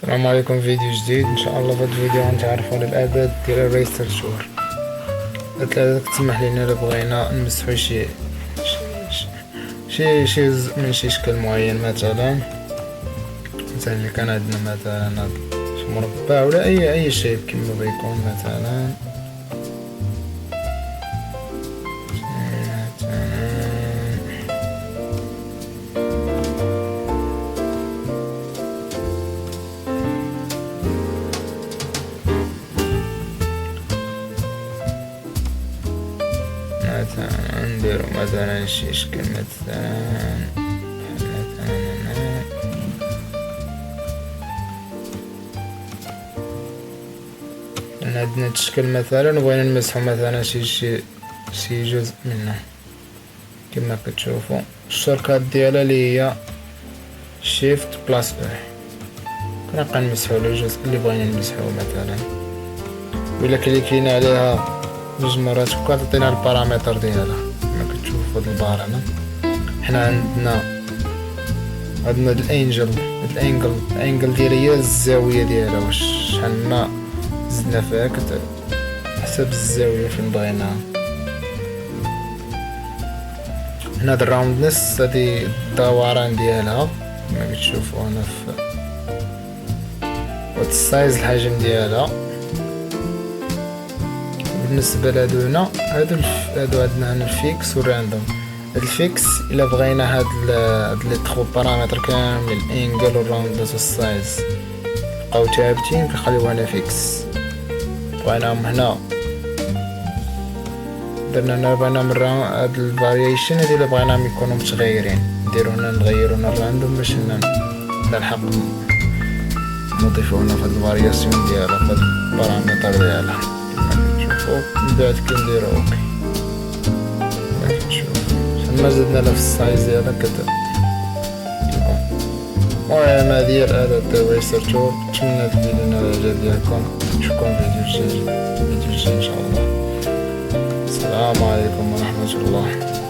السلام عليكم، فيديو جديد ان شاء الله. في هذا الفيديو غنتعرفوا على الاعداد ديال الريستر شور. هاد الاعداد كتسمح لينا الا بغينا نمسحو شي جزء من شي شكل معين، مثلا اللي كان عندنا مثلا هاد شي مربع ولا اي شيء كما بيكون مثلا نديرو مثلا شي شكل مثلا عندنا الشكل مثلا وبغينا نمسحو مثلا شي جزء منه كما كتشوفوا. الشوركات ديالها اللي هي شيفت بلاس كنبقى نمسحو الجزء اللي بغينا نمسحو مثلا، ولا كليكينا عليها جوج مرات كتعطينا البارامتر ديالها كما كتشوفوا في هاد البار هنا. حنا عندنا الانجل ديالها هي الزاويه ديالها، واش شحال ما زدنا فيها حسب الزاويه فين بغيناها. هنا هاد الراوندنس هادي الدوران ديالها كما كتشوفوا هنا في هاد السايز الحجم ديالها. بالنسبه لهادو هنا هادو عندنا هنا الفيكس والراندوم. هاد الفيكس الا بغينا هاد لي تخو بارامتر كاملين الانجل والراوندنس والسايز بقاو ثابتين كنخليوها هنا فيكس. بغيناهم هنا درنا هنا بغينا من هاد الفاريشن هادي الا بغيناهم يكونوا متغيرين نديرو هنا نغيرو هنا الراندوم باش نلحق نضيفو هنا في هاد الفارياسيون ديالها في هاد البارامتر ديالها كما كتشوفو. من بعد كنديرو اوكي كما كتشوفو ما زدنا لا في السايز ديالها المهم هادي هي الاداة ديال الريستر تول. نتمنى هاد الفيديو نال الاعجاب ديالكم. نشوفكم في فيديو جديد ان شاء الله. السلام عليكم ورحمة الله.